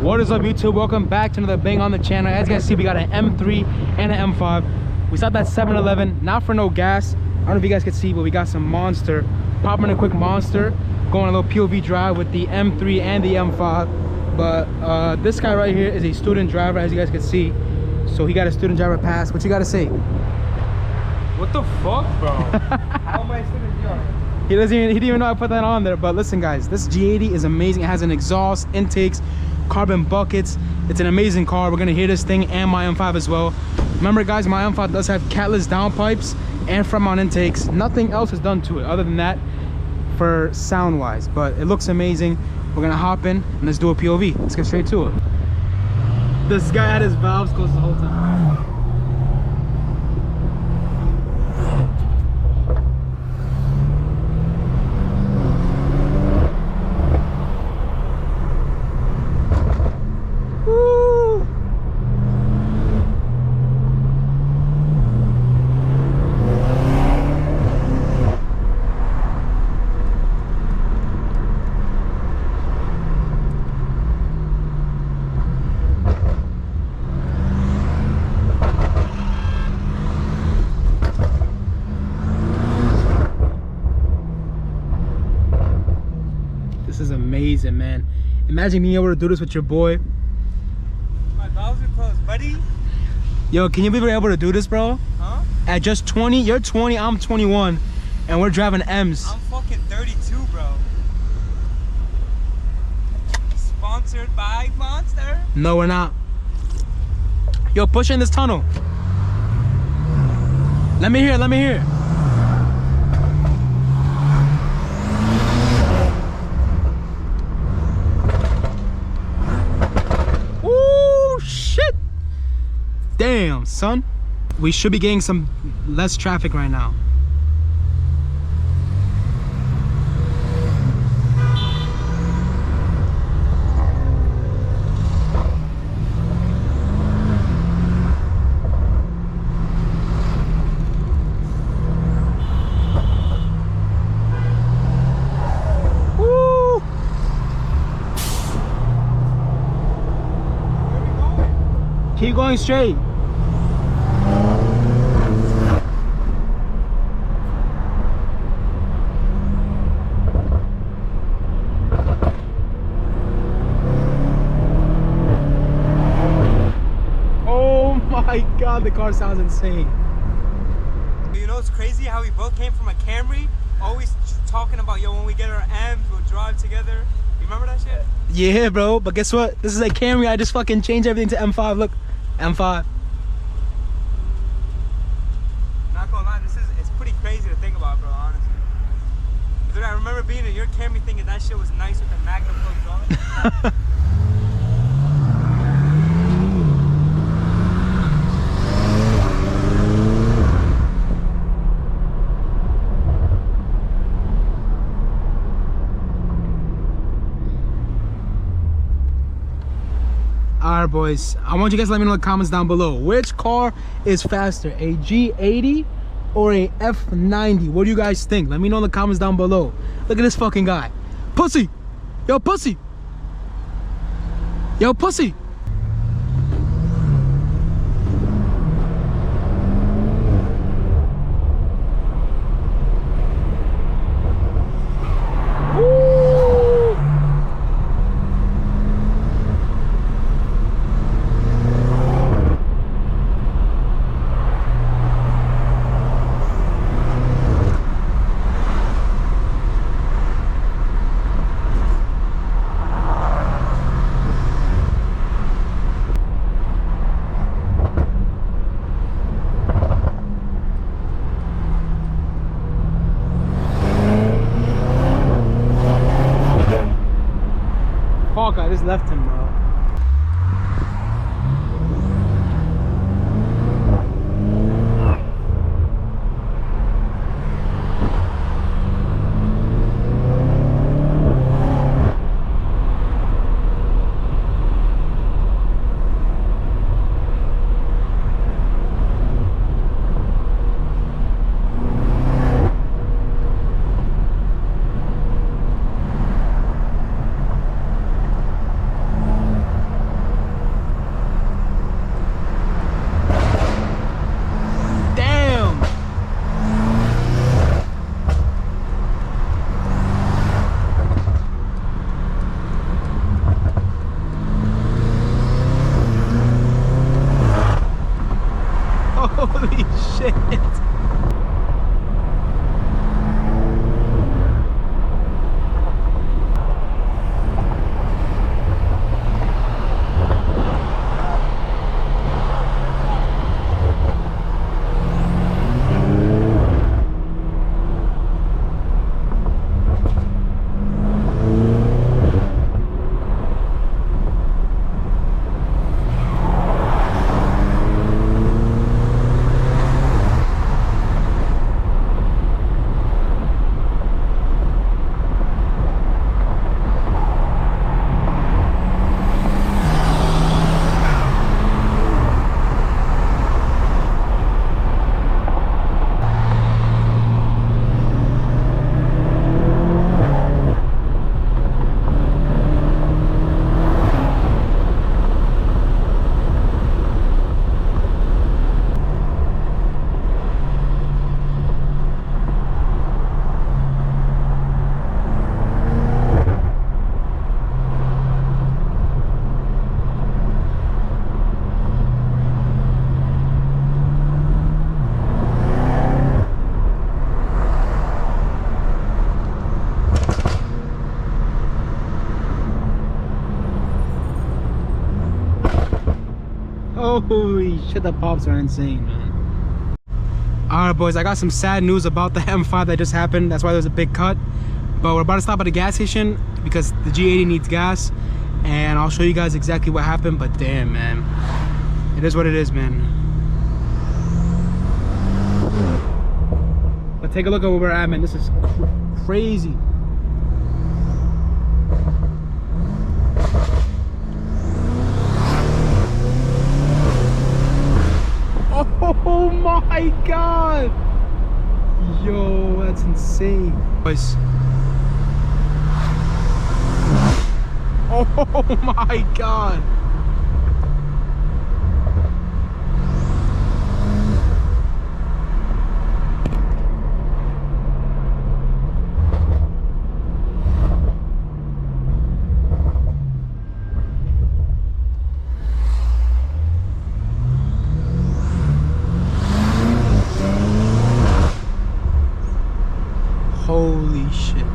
What is up, YouTube? Welcome back to another bang on the channel. As you guys see, we got an M3 and an M5. We stopped at 7-Eleven, not for no gas. I don't know if you guys can see, but we got some Monster. Popping a quick Monster, going a little POV drive with the M3 and the M5. But this guy right here is a student driver, as you guys can see. So he got a student driver pass. What you gotta say? What the fuck, bro? How am I student driver? He didn't even know I put that on there. But listen, guys, this G80 is amazing. It has an exhaust, intakes, carbon buckets. It's an amazing car. We're gonna hear this thing and my M5 as well. Remember, guys, my M5 does have catless downpipes and front mount intakes. Nothing else is done to it other than that for sound wise, but it looks amazing. We're gonna hop in and let's do a POV. Let's get straight to it. This guy had his valves closed the whole time. This is amazing, man. Imagine being able to do this with your boy. My valves are closed, buddy. Yo, can you believe we're able to do this, bro? Huh? At just 20, you're 20, I'm 21, and we're driving M's. I'm fucking 32, bro. Sponsored by Monster. No, we're not. Yo, push in this tunnel. Let me hear, let me hear. Damn, son. We should be getting some less traffic right now. Woo! Where are we going? Keep going straight. My God, the car sounds insane. You know, it's crazy how we both came from a Camry. Always talking about, yo, when we get our M's, we'll drive together. You remember that shit? Yeah, bro. But guess what? This is a Camry. I just fucking changed everything to M5. Look, M5. Not gonna lie, it's pretty crazy to think about, bro, honestly. Dude, I remember being in your Camry thinking that shit was nice with the Magnum plugs on. Alright, boys, I want you guys to let me know in the comments down below, which car is faster, a G80 or a F90? What do you guys think? Let me know in the comments down below. Look at this fucking guy. Pussy. Yo, pussy. Yo, pussy. Holy shit, the pops are insane, man. Alright boys, I got some sad news about the M5 that just happened. That's why there's a big cut. But we're about to stop at a gas station because the G80 needs gas. And I'll show you guys exactly what happened. But damn, man. It is what it is, man. But take a look at where we're at, man. This is crazy. Oh my god! Yo, that's insane. Boys. Oh my god! Holy shit.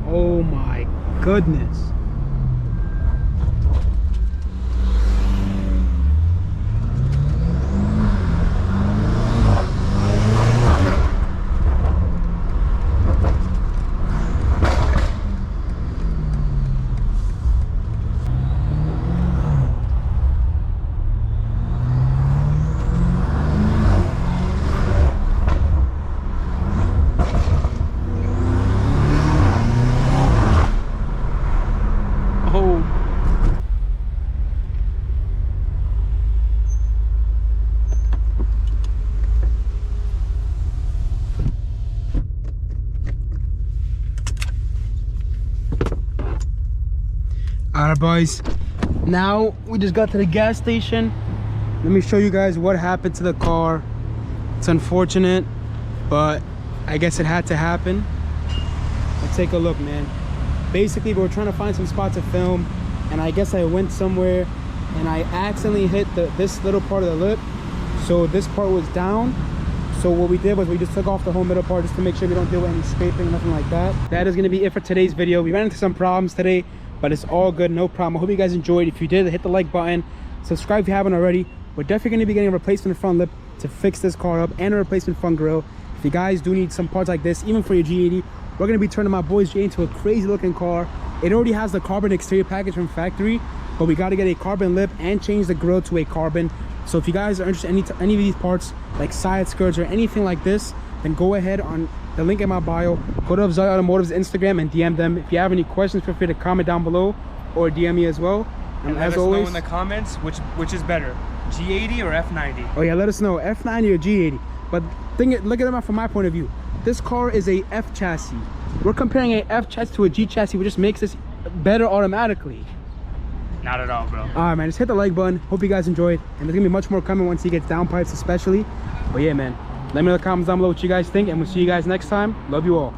Oh my goodness. Alright boys, now we just got to the gas station. Let me show you guys what happened to the car. It's unfortunate, but I guess it had to happen. Let's take a look, man. Basically, we were trying to find some spot to film, and I guess I went somewhere and I accidentally hit this little part of the lip, so this part was down. So what we did was we just took off the whole middle part just to make sure we don't deal with any scraping, nothing like that. That is going to be it for today's video. We ran into some problems today, but it's all good, no problem. I hope you guys enjoyed. If you did, hit the like button, subscribe if you haven't already. We're definitely going to be getting a replacement front lip to fix this car up, and a replacement front grille. If you guys do need some parts like this, even for your G80, we're going to be turning my boy's G80 into a crazy looking car. It already has the carbon exterior package from factory, but we got to get a carbon lip and change the grille to a carbon. So if you guys are interested in any of these parts, like side skirts or anything like this, then go ahead on the link in my bio. Go to Afzali Automotive's Instagram and DM them. If you have any questions, feel free to comment down below or DM me as well. And as always, know in the comments which is better, G80 or F90. Oh yeah, let us know, F90 or G80. But look at them from my point of view. This car is a F chassis. We're comparing a F chassis to a G chassis, which just makes this better automatically. Not at all, bro. Alright, man, just hit the like button. Hope you guys enjoyed, and there's gonna be much more coming once he gets downpipes especially. But yeah, man, let me know in the comments down below what you guys think, and we'll see you guys next time. Love you all.